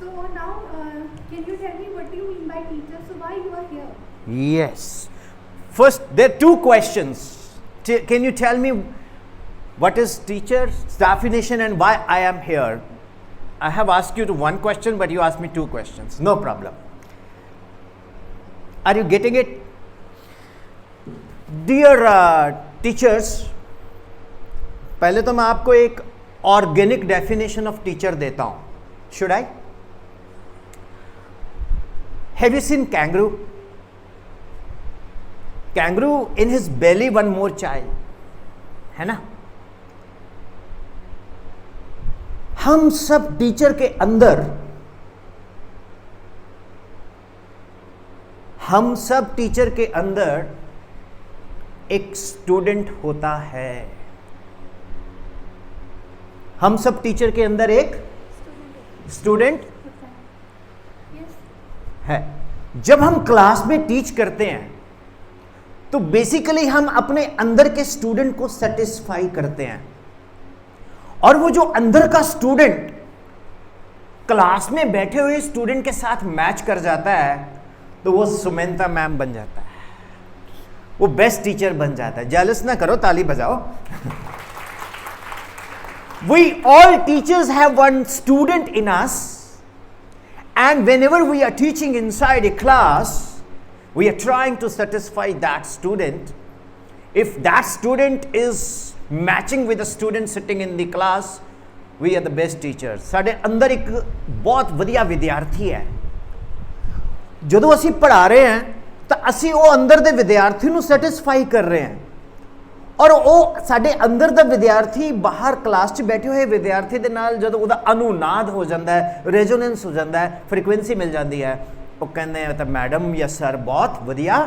So now, can you tell me what do you mean by teacher? So why you are here? Yes. First, there are two questions. Can you tell me what is teacher's definition and why I am here? I have asked you to one question, but you asked me two questions. No problem. Are you getting it? Dear teachers, पहले तो मैं आपको एक organic definition of teacher देता हूं. Should I? Have you seen kangaroo? Kangaroo in his belly one more child, है ना? हम सब टीचर के अंदर, हम सब टीचर के अंदर एक स्टूडेंट होता है. हम सब टीचर के अंदर एक स्टूडेंट है. जब हम क्लास में टीच करते हैं तो बेसिकली हम अपने अंदर के स्टूडेंट को सेटिस्फाई करते हैं, और वो जो अंदर का स्टूडेंट क्लास में बैठे हुए स्टूडेंट के साथ मैच कर जाता है तो वो सुमेंता मैम बन जाता है, वो बेस्ट टीचर बन जाता है. जेलस ना करो, ताली बजाओ. We all teachers have one student in us, and whenever we are teaching inside a class, we are trying to satisfy that student. If that student is matching with the student sitting in the class, we are the best teachers. ਸਾਡੇ ਅੰਦਰ ਇੱਕ ਬਹੁਤ ਵਧੀਆ ਵਿਦਿਆਰਥੀ ਹੈ. ਜਦੋਂ ਅਸੀਂ ਪੜ੍ਹਾ ਰਹੇ ਹਾਂ ਤਾਂ ਅਸੀਂ ਉਹ ਅੰਦਰ ਦੇ ਵਿਦਿਆਰਥੀ ਨੂੰ ਸੈਟੀਸਫਾਈ ਕਰ ਰਹੇ ਹਾਂ, ਔਰ ਉਹ ਸਾਡੇ ਅੰਦਰ ਦਾ ਵਿਦਿਆਰਥੀ ਬਾਹਰ ਕਲਾਸ 'ਚ ਬੈਠੇ ਹੋਏ ਵਿਦਿਆਰਥੀ ਦੇ ਨਾਲ ਜਦੋਂ ਉਹਦਾ ਅਨੁਨਾਦ ਹੋ ਜਾਂਦਾ ਹੈ, ਰੈਜ਼ੋਨੈਂਸ ਹੋ ਜਾਂਦਾ ਹੈ, ਫ੍ਰੀਕੁਐਂਸੀ ਮਿਲ ਜਾਂਦੀ ਹੈ, ਉਹ ਕਹਿੰਦੇ ਆ ਤਾਂ ਮੈਡਮ ਜਾਂ ਸਰ ਬਹੁਤ ਵਧੀਆ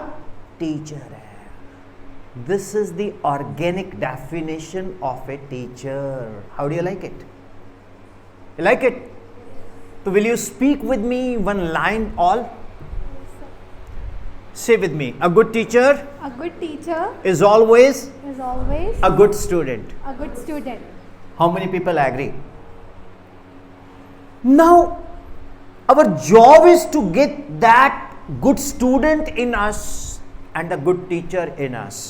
ਟੀਚਰ ਹੈ. This is the organic definition of a teacher. How do you like it? You like it? So will you speak with me one line all? Say with me. A good teacher. A good teacher Is always. is always A good student. a good student. How many people agree? Now, our job is to get that good student in us and a good teacher in us.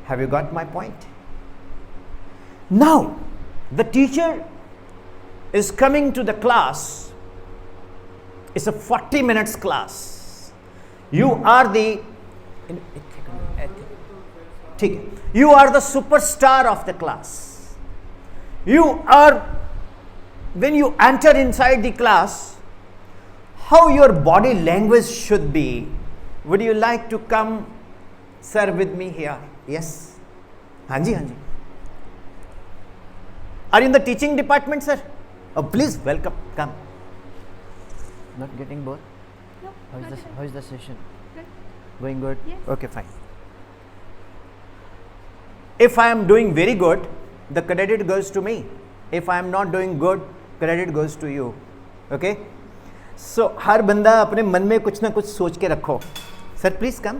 Have you got my point? Now, the teacher is coming to the class. It's a 40 minutes class. You are the you are the superstar of the class. You are, when you enter inside the class, how your body language should be. Would you like to come, sir, with me here? Yes. Hanji, hanji. Are you in the teaching department, sir? Oh, please welcome. Come. Not getting bored? No. How is the session? Good. Going good? Yes. Okay, fine. If I am doing very good, the credit goes to me. If I am not doing good, credit goes to you. Okay? So, हर बंदा अपने मन में कुछ ना कुछ सोच के रखो. Sir, please come.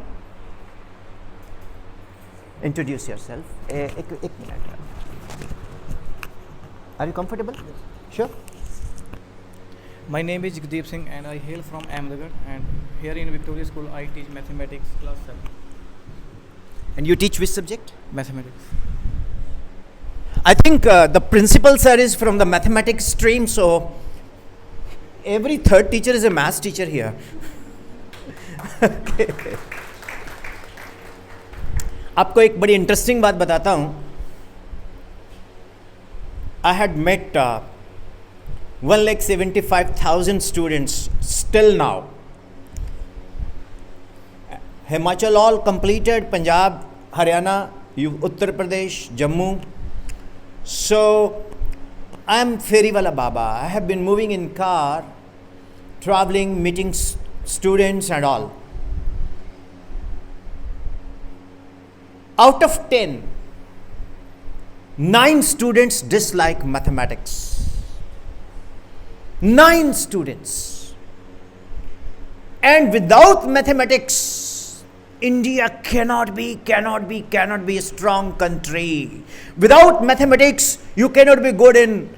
Introduce yourself. एक minute. Are you comfortable? Sure. My name is Jagdeep Singh and I hail from Ahmedabad, and here in Victoria School I teach mathematics class 7. And you teach which subject? Mathematics. I think the principal sir is from the mathematics stream, so every third teacher is a maths teacher here. Okay. आपको एक बड़ी interesting बात बताता हूँ. I had met 1,75,000 students still now. Himachal all completed, Punjab, Haryana, Uttar Pradesh, Jammu. So I am Fairy Wala Baba. I have been moving in car, traveling, meeting students and all. Out of 10, 9 students dislike mathematics. 9 students. And without mathematics, India cannot be a strong country. Without mathematics, you cannot be good in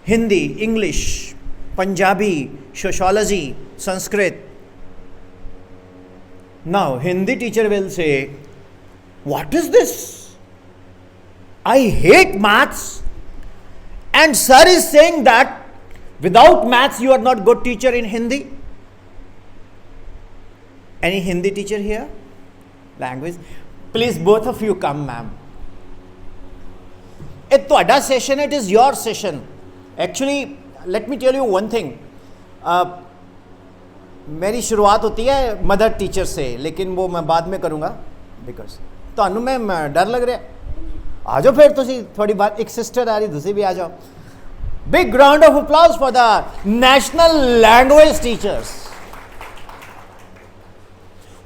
Hindi, English. Punjabi, sociology, Sanskrit. Now, Hindi teacher will say, what is this? I hate maths. And sir is saying that without maths you are not good teacher in Hindi. Any Hindi teacher here? Language? Please both of you come, ma'am. It's ਤੁਹਾਡਾ session, it is your session. Actually, let me tell you one thing. मेरी शुरुआत होती है mother teacher से, लेकिन वो मैं बाद में करूँगा बिकॉज ਤੁਹਾਨੂੰ मैं डर लग रहा आ जाओ फिर तुसी थोड़ी बात एक सिस्टर आ रही तुसी भी आ जाओ big round of applause for the national language teachers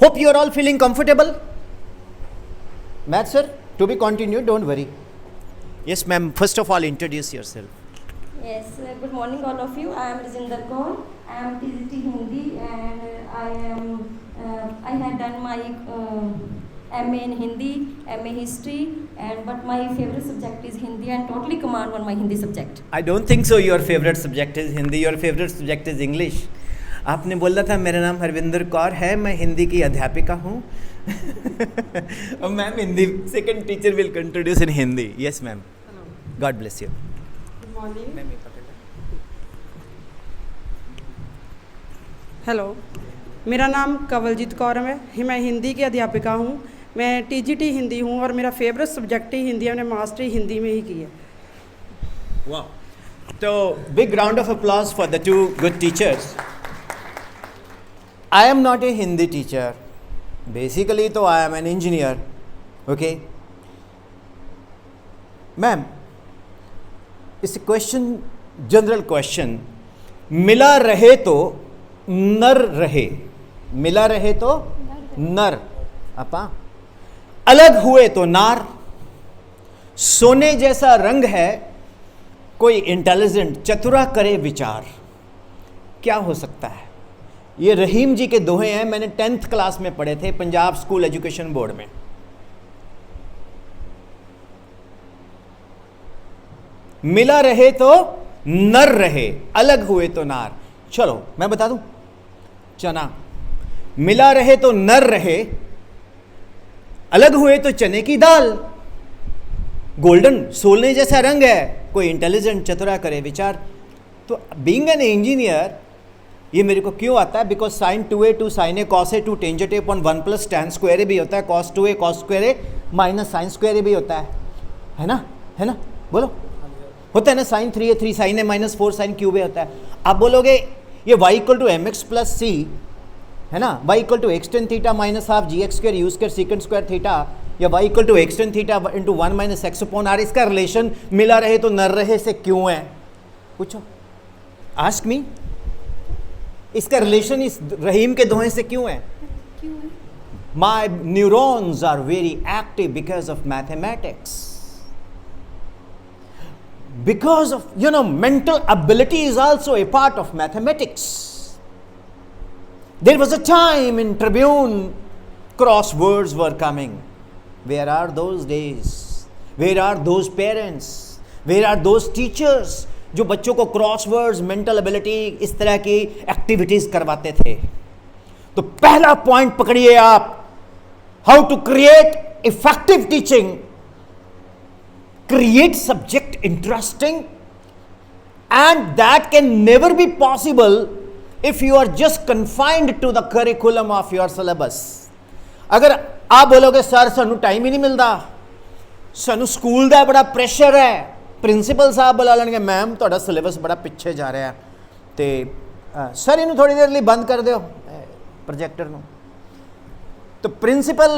hope you are all feeling comfortable math sir to be continued don't worry yes ma'am first of all introduce yourself Yes, good morning all of you. I am Rajinder Kaur. I am TGT Hindi and I had done my MA in Hindi, MA History, but my favorite subject is Hindi and totally command on my Hindi subject. I don't think so. Your favorite subject is Hindi. Your favorite subject is English. आपने बोला था मेरा नाम हरविंदर कौर है, मैं हिंदी की अध्यापिका हूँ. Ma'am Hindi second teacher will introduce in Hindi. Yes ma'am. God bless you. Hello, मेरा नाम कंवलजीत कौर है. मैं हिंदी की अध्यापिका हूँ. मैं टीजीटी हिंदी हूँ और मेरा फेवरेट सब्जेक्ट ही हिंदी है. मैंने मास्टरी हिंदी में ही की है. वाह. तो big round of applause for the two good teachers. I am not a Hindi teacher. Basically तो I am an engineer. Okay ma'am, इस क्वेश्चन जनरल क्वेश्चन, मिला रहे तो नर रहे, मिला रहे तो नर अपा, अलग हुए तो नार, सोने जैसा रंग है कोई इंटेलिजेंट चतुरा करे विचार. क्या हो सकता है? ये रहीम जी के दोहे हैं. मैंने 10th क्लास में पढ़े थे पंजाब स्कूल एजुकेशन बोर्ड में. मिला रहे तो नर रहे, अलग हुए तो नार. चलो मैं बता दूं, चना. मिला रहे तो नर रहे, अलग हुए तो चने की दाल. गोल्डन सोने जैसा रंग है, कोई इंटेलिजेंट चतुरा करे विचार. तो बीइंग एन इंजीनियर ये मेरे को क्यों आता है? Because sine 2a 2 sine A cos A 2 tangent A upon 1 plus tan square A भी होता है, cos 2a cos square A minus sine square A भी होता है ना? है ना? बोलो. होता है ना? Sine 3a 3 sine A minus 4 sine cube A होता है. आप बोलोगे ये y equal to M X plus C है ना, y equal to X tan theta minus half G X square U square secant square theta, या y equal to X tan theta into 1 minus X upon R. इसका relation मिला रहे तो नर रहे से क्यों है? पूछो, आस्क मी. इसका रिलेशन इस रहीम के दोहे से क्यों है? My neurons are very active because of mathematics. Because of, mental ability is also a part of mathematics. There was a time in Tribune crosswords were coming. Where are those days? Where are those parents? Where are those teachers जो बच्चों को crosswords, mental ability, इस तरह की activities करवाते थे? तो पहला पॉइंट पकड़िए आप, how to create effective teaching. Create subject interesting, and that can never be possible if you are just confined to the curriculum of your syllabus. अगर आप बोलोगे सर सानू टाइम ही नहीं मिलता, सानू स्कूल का बड़ा प्रेशर है, प्रिंसीपल साहब बुला लेंगे मैम ਤੁਹਾਡਾ सिलेबस बड़ा पिछे जा रहा है तो सर इनू थोड़ी देर लिए बंद कर दो प्रोजेक्टर ਨੂੰ. तो principal,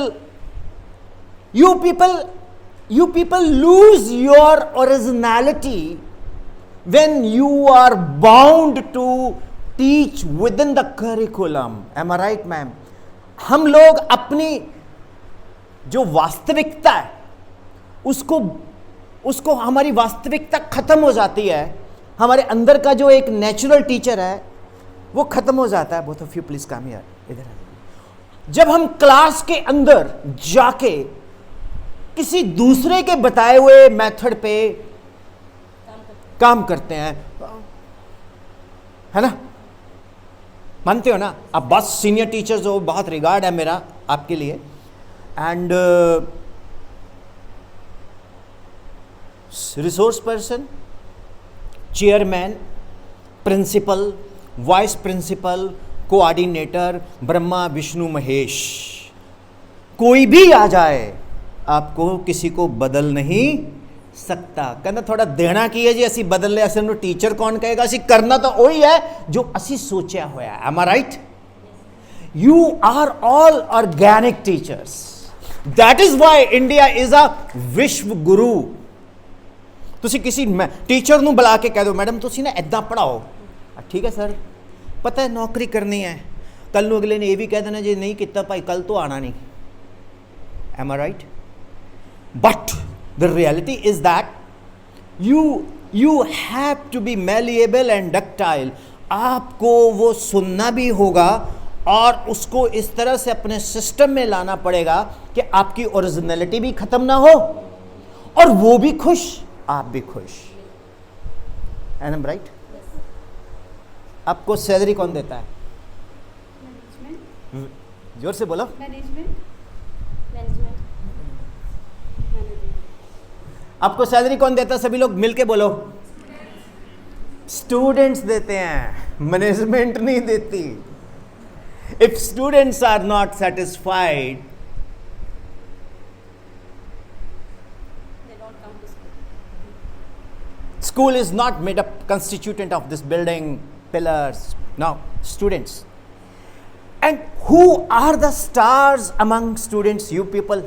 you people lose your originality when you are bound to teach within the curriculum. Am I right ma'am? हम लोग अपनी जो वास्तविकता है उसको हमारी वास्तविकता खत्म हो जाती है. हमारे अंदर का जो एक नेचुरल टीचर है वो खत्म हो जाता है. Both of you please come here, इधर. जब हम क्लास के अंदर जाके किसी दूसरे के बताए हुए मेथड पे काम करते हैं, है ना, मानते हो ना आप? बहुत सीनियर टीचर्स हो, बहुत रिगार्ड है मेरा आपके लिए. And resource person, chairman, principal, vice principal, coordinator, Brahma Vishnu Mahesh, कोई भी आ जाए आपको किसी को बदल नहीं सकता. कहना थोड़ा देना की है जी, ਅਸੀਂ बदल ले, ਅਸੀਂ ਨੂੰ टीचर कौन कहेगा, ਅਸੀਂ करना तो वही है जो ਅਸੀਂ सोचा होया है. Am I right? You are all organic teachers. That is why India is a विश्व गुरु. ਤੁਸੀਂ ਕਿਸੇ टीचर ਨੂੰ बुला के कह दो मैडम ਤੁਸੀਂ ना इदा पढ़ाओ, ठीक है सर, पता है नौकरी करनी है, कल ਨੂੰ अगले ने ये भी कह देना जे नहीं किया भाई कल तो आना नहीं. Am I right? But the reality is that you have to be malleable and ductile. आपको वो सुनना भी होगा और उसको इस तरह से अपने सिस्टम में लाना पड़ेगा कि आपकी ओरिजिनलिटी भी खत्म ना हो और वो भी खुश, आप भी खुश. M right? आपको सैलरी कौन देता है? मैनेजमेंट. जोर से बोलो. मैनेजमेंट. आपको सैलरी कौन देता है? सभी लोग मिलके बोलो. स्टूडेंट्स देते हैं, मैनेजमेंट नहीं देती. If students are not satisfied, They don't come to school. school is not made up constituent of this building, pillars. No, students. And who are the stars among students? You people.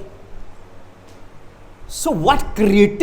So what creative